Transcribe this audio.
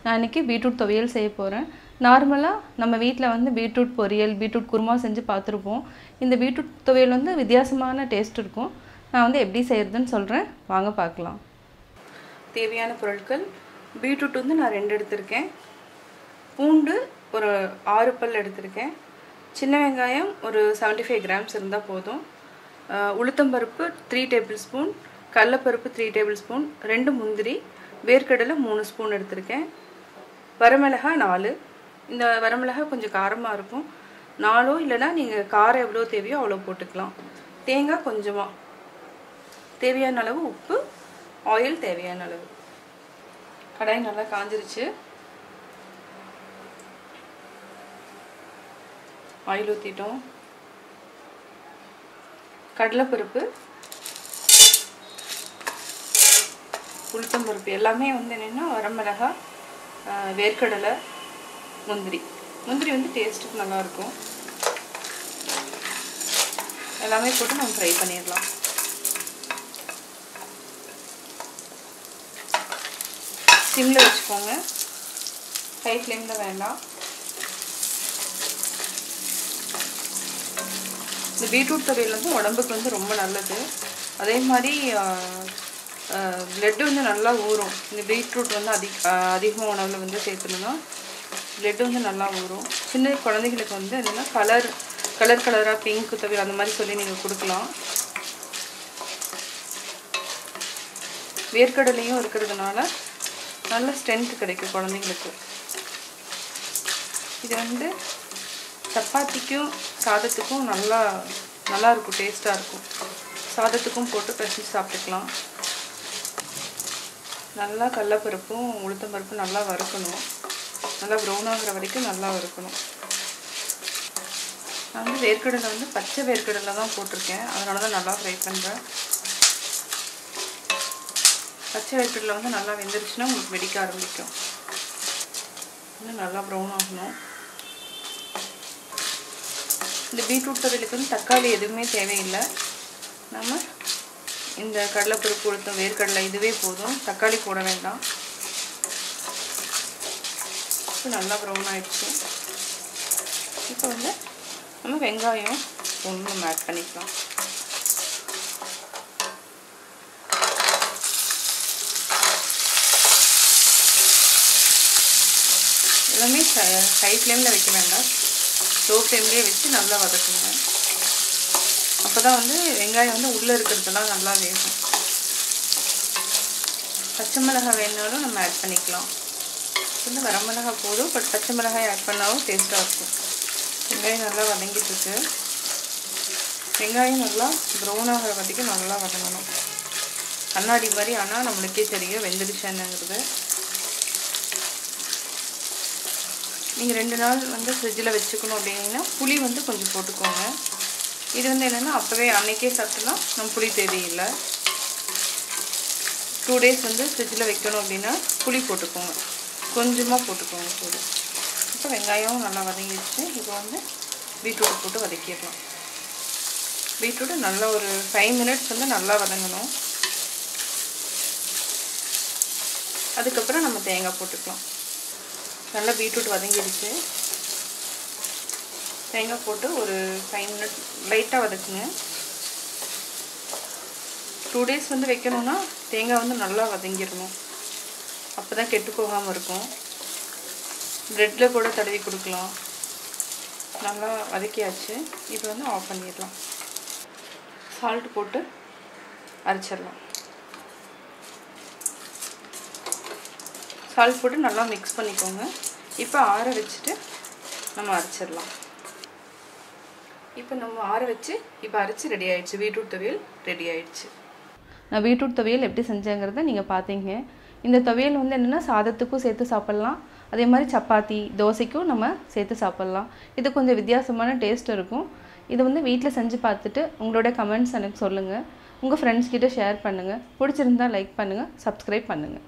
நான் இன்றைக்கி பீட்ரூட் துவையல் செய்ய போகிறேன். நார்மலாக நம்ம வீட்டில் வந்து பீட்ரூட் பொரியல், பீட்ரூட் குருமா செஞ்சு பார்த்துருப்போம். இந்த பீட்ரூட் துவையல் வந்து வித்தியாசமான டேஸ்ட் இருக்கும். நான் வந்து எப்படி செய்கிறதுன்னு சொல்கிறேன், வாங்க பார்க்கலாம். தேவையான பொருட்கள்: பீட்ரூட் வந்து நான் 2 எடுத்திருக்கேன், பூண்டு ஒரு 6 பல் எடுத்திருக்கேன், சின்ன வெங்காயம் ஒரு 75 கிராம்ஸ் இருந்தால் போதும், உளுத்தம்பருப்பு 3 டேபிள் ஸ்பூன், கடலைப்பருப்பு 3 டேபிள் ஸ்பூன், 2 முந்திரி, வேர்க்கடலை 3 ஸ்பூன் எடுத்திருக்கேன், வரமிளகாய் 4. இந்த வரமிளகாய் கொஞ்சம் காரமாக இருக்கும், 4 இல்லைனா நீங்கள் காரம் எவ்வளோ தேவையோ அவ்வளோ போட்டுக்கலாம். தேங்காய் கொஞ்சமாக, தேவையான அளவு உப்பு, ஆயில் தேவையான அளவு. கடாய் நல்லா காஞ்சிருச்சு, ஆயில் ஊற்றிட்டோம். கடலைப்பருப்பு, உளுத்தம்பருப்பு எல்லாமே வந்து என்னென்னா வரமிளகாய், வேர்க்கடலை, முந்திரி வந்து டேஸ்ட்டுக்கு நல்லாயிருக்கும். எல்லாமே போட்டு நம்ம ஃப்ரை பண்ணிடலாம். சிம்மில் வச்சுக்கோங்க, ஹை ஃப்ளேமில் வேண்டாம். இந்த பீட்ரூட் துவையல் வந்து உடம்புக்கு வந்து ரொம்ப நல்லது. அதே மாதிரி பிளட் வந்து நல்லா ஊறும். இந்த பீட்ரூட் வந்து அதிகமாக உணவில் வந்து சேர்த்துணுன்னா பிளட் வந்து நல்லா ஊறும். சின்ன குழந்தைகளுக்கு வந்து என்னென்னா கலராக பிங்க் துவையல் அந்த மாதிரி சொல்லி நீங்கள் கொடுக்கலாம். வேர்க்கடலையும் இருக்கிறதுனால நல்ல ஸ்ட்ரென்த் கிடைக்கும் குழந்தைங்களுக்கு. இது வந்து சப்பாத்திக்கும் சாதத்துக்கும் நல்லா இருக்கும், டேஸ்ட்டாக இருக்கும். சாதத்துக்கும் போட்டு பிசைஞ்சு சாப்பிட்டுக்கலாம். நல்லா கடலைப்பருப்பும் உளுத்தம்பருப்பும் நல்லா வறுக்கணும், நல்லா ப்ரௌன் ஆகிற வரைக்கும் நல்லா வறுக்கணும். நான் வந்து வேர்க்கடலை வந்து பச்சை வேர்க்கடலை தான் போட்டிருக்கேன், அதனால தான் நல்லா ஃப்ரை பண்ணுறேன். பச்சை வேர்க்கடலை வந்து நல்லா வெந்துருச்சுன்னா உங்களுக்கு வெடிக்க ஆரம்பிக்கும். இன்னும் நல்லா ப்ரௌன் ஆகணும். இந்த பீட்ரூட் துவையலுக்கு வந்து தக்காளி எதுவுமே தேவையில்லை. நம்ம இந்த கடலைப்பருப்பு, உளுத்தம், வேர்க்கடலை இதுவே போதும், தக்காளி போட வேண்டாம். இப்போ நல்லா ப்ரௌன் ஆகிடுச்சு. இப்போ வந்து நம்ம வெங்காயம் ஒன்று நம்ம ஆட் பண்ணிக்கலாம். எல்லாமே ஹை ஃப்ளேமில் வைக்க வேண்டாம், லோ ஃப்ளேம்லேயே வச்சு நல்லா வதக்குங்க. அப்போ தான் வந்து வெங்காயம் வந்து உள்ளே இருக்கிறதெல்லாம் நல்லா வேகும். பச்சை மிளகாய் வேணுனாலும் நம்ம ஆட் பண்ணிக்கலாம். வந்து வரமிளகாய் போதும், பட் பச்சை மிளகாய் ஆட் பண்ணாலும் டேஸ்ட்டாக இருக்கும். வெங்காயம் நல்லா வதங்கிட்டுருக்கு. வெங்காயம் நல்லா ப்ரௌன் ஆகிற வரைக்கும் நல்லா வதங்கணும். கண்ணாடி மாதிரி ஆனால் நம்மளுக்கே தெரியும் வெந்துடுச்சானுங்கிறது. நீங்கள் 2 நாள் வந்து ஃப்ரிட்ஜில் வச்சுக்கணும் அப்படின்னா புளி வந்து கொஞ்சம் போட்டுக்கோங்க. இது வந்து என்னென்னா அப்போவே அன்றைக்கே சாப்பிட்டோன்னா நம்ம புளி தேவையில்லை. 2 டேஸ் வந்து ஃப்ரிட்ஜில் வைக்கணும் அப்படின்னா புளி போட்டுக்கோங்க, கொஞ்சமாக போட்டுக்கோங்க புளி. இப்போ வெங்காயம் நல்லா வதங்கிடுச்சு. இப்போ வந்து பீட்ரூட் போட்டு வதக்கிடலாம். பீட்ரூட்டு நல்லா ஒரு 5 மினிட்ஸ் வந்து நல்லா வதங்கணும். அதுக்கப்புறம் நம்ம தேங்காய் போட்டுக்கலாம். நல்லா பீட்ரூட் வதங்கிடுச்சு. தேங்காய் போட்டு ஒரு 5 மினிட்ஸ் லைட்டாக வதக்குங்க. 2 டேஸ் வந்து வைக்கணும்னா தேங்காய் வந்து நல்லா வதங்கிடணும், அப்போ தான் கெட்டு போகாமல் இருக்கும். ப்ரெட்டில் கூட தடவி கொடுக்கலாம். நல்லா வதக்கியாச்சு. இப்போ வந்து ஆஃப் பண்ணிடலாம். சால்ட் போட்டு அரைச்சிடலாம். சால்ட் போட்டு நல்லா மிக்ஸ் பண்ணிக்கோங்க. இப்போ ஆற வச்சுட்டு நம்ம அரைச்சிடலாம். இப்போ நம்ம ஆற வச்சு இப்போ அரைச்சி ரெடி ஆகிடுச்சு. பீட்ரூட் துவையல் ரெடி ஆகிடுச்சு. நான் பீட்ரூட் துவையல் எப்படி செஞ்சேங்கிறத நீங்கள் பார்த்தீங்க. இந்த துவையல் வந்து என்னென்னா சாதத்துக்கும் சேர்த்து சாப்பிட்லாம், அதே மாதிரி சப்பாத்தி, தோசைக்கும் நம்ம சேர்த்து சாப்பிட்லாம். இது கொஞ்சம் வித்தியாசமான டேஸ்ட் இருக்கும். இதை வந்து வீட்டில் செஞ்சு பார்த்துட்டு உங்களோட கமெண்ட்ஸ் எனக்கு சொல்லுங்கள். உங்கள் ஃப்ரெண்ட்ஸ் கிட்ட ஷேர் பண்ணுங்கள். பிடிச்சிருந்தால் லைக் பண்ணுங்கள், சப்ஸ்கிரைப் பண்ணுங்கள்.